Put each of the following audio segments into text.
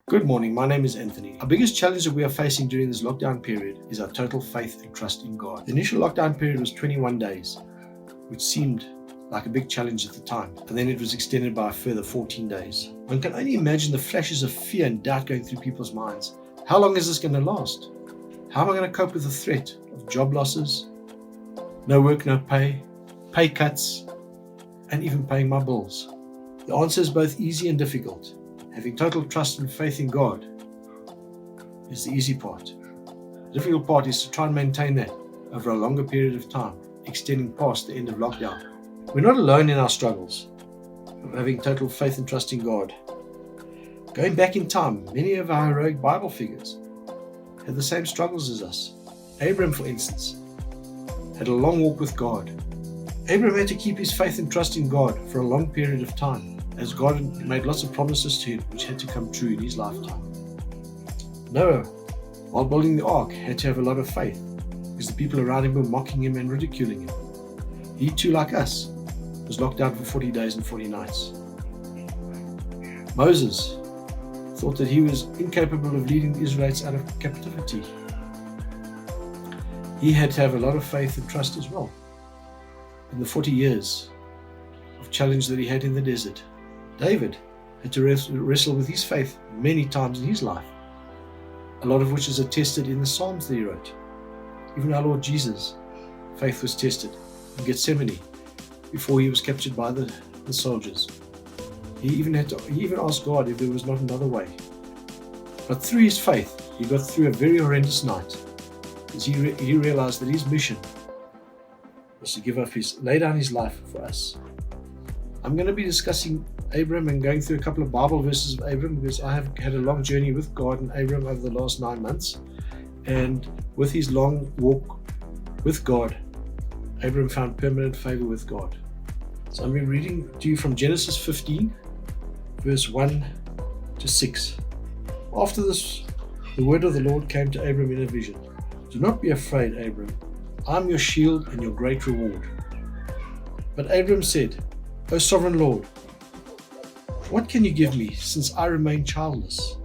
Good morning, my name is Anthony. Our biggest challenge that we are facing during this lockdown period is our total faith and trust in God. The initial lockdown period was 21 days, which seemed like a big challenge at the time, and then it was extended by a further 14 days. One can only imagine the flashes of fear and doubt going through people's minds. How long is this going to last? How am I going to cope with the threat of job losses, no work, no pay, pay cuts, and even paying my bills? The answer is both easy and difficult. Having total trust and faith in God is the easy part. The difficult part is to try and maintain that over a longer period of time, extending past the end of lockdown. We're not alone in our struggles of having total faith and trust in God. Going back in time, many of our heroic Bible figures had the same struggles as us. Abraham, for instance, had a long walk with God. Abraham had to keep his faith and trust in God for a long period of time, as God had made lots of promises to him which had to come true in his lifetime. Noah, while building the ark, had to have a lot of faith because the people around him were mocking him and ridiculing him. He too, like us, was locked down for 40 days and 40 nights. Moses thought that he was incapable of leading the Israelites out of captivity. He had to have a lot of faith and trust as well. In the 40 years of challenge that he had in the desert, David had to wrestle with his faith many times in his life, a lot of which is attested in the Psalms that he wrote. Even our Lord Jesus' faith was tested in Gethsemane before he was captured by the soldiers. He even asked God if there was not another way. But through his faith, he got through a very horrendous night, as he realized that his mission was to lay down his life for us. I'm going to be discussing Abram and going through a couple of Bible verses of Abram, because I have had a long journey with God and Abram over the last 9 months. And with his long walk with God, Abram found permanent favor with God. So I'm reading to you from Genesis 15, verse 1 to 6. After this, the word of the Lord came to Abram in a vision. Do not be afraid, Abram. I am your shield and your great reward. But Abram said, O sovereign Lord, what can you give me, since I remain childless?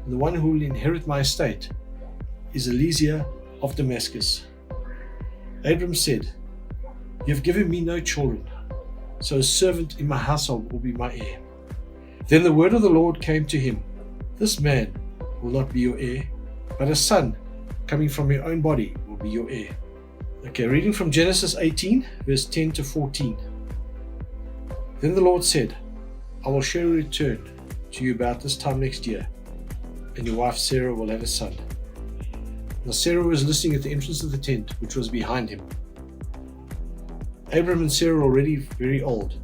And the one who will inherit my estate is Eliezer of Damascus. Abram said, You have given me no children, so a servant in my household will be my heir. Then the word of the Lord came to him, This man will not be your heir, but a son coming from your own body will be your heir. Okay, reading from Genesis 18, verse 10 to 14. Then the Lord said, I will surely return to you about this time next year, and your wife Sarah will have a son. Now Sarah was listening at the entrance of the tent, which was behind him. Abram and Sarah were already very old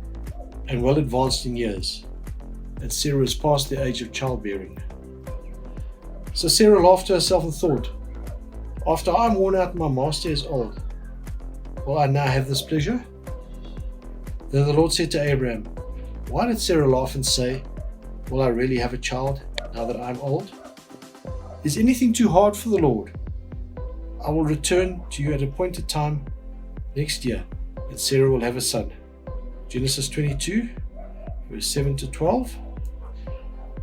and well advanced in years, and Sarah was past the age of childbearing. So Sarah laughed to herself and thought, After I am worn out and my master is old, will I now have this pleasure? Then the Lord said to Abraham, Why did Sarah laugh and say, Will I really have a child now that I am old? Is anything too hard for the Lord? I will return to you at a appointed time next year, and Sarah will have a son. Genesis 22, verse 7 to 12.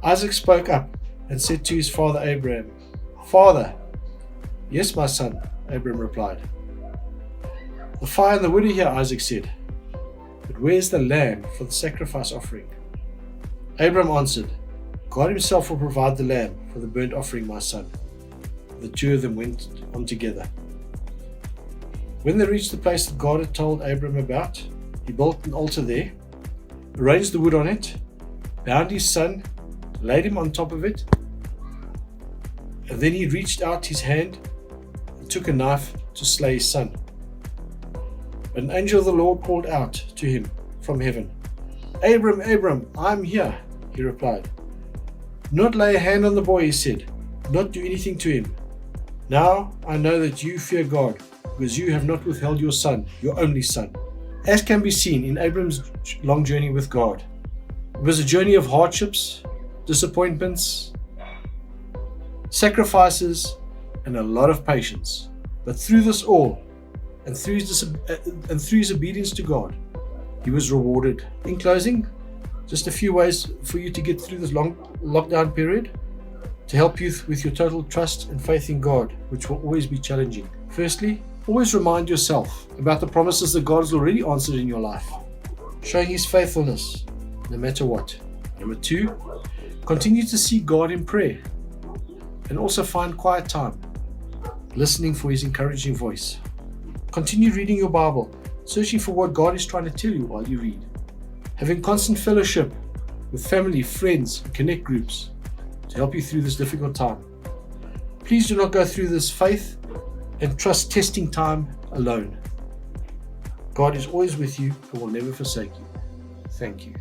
Isaac spoke up and said to his father Abraham, Father. Yes, my son, Abraham replied. The fire and the wood are here, Isaac said. But where's the lamb for the sacrifice offering? Abram answered, God himself will provide the lamb for the burnt offering, my son. The two of them went on together. When they reached the place that God had told Abram about, he built an altar there, arranged the wood on it, bound his son, laid him on top of it, and then he reached out his hand and took a knife to slay his son. But an angel of the Lord called out to him from heaven, Abram, Abram, I am here, he replied. Do not lay a hand on the boy, he said. Do not do anything to him. Now I know that you fear God, because you have not withheld your son, your only son. As can be seen in Abram's long journey with God, it was a journey of hardships, disappointments, sacrifices, and a lot of patience. But through this all, and through his obedience to God, he was rewarded. In closing, Just a few ways for you to get through this long lockdown period. to help you with your total trust and faith in God, which will always be challenging. Firstly, always remind yourself about the promises that God has already answered in your life, showing His faithfulness no matter what. Number 2, continue to seek God in prayer and also find quiet time, listening for His encouraging voice. Continue reading your Bible, searching for what God is trying to tell you while you read. Having constant fellowship with family, friends, and connect groups to help you through this difficult time. Please do not go through this faith and trust testing time alone. God is always with you and will never forsake you. Thank you.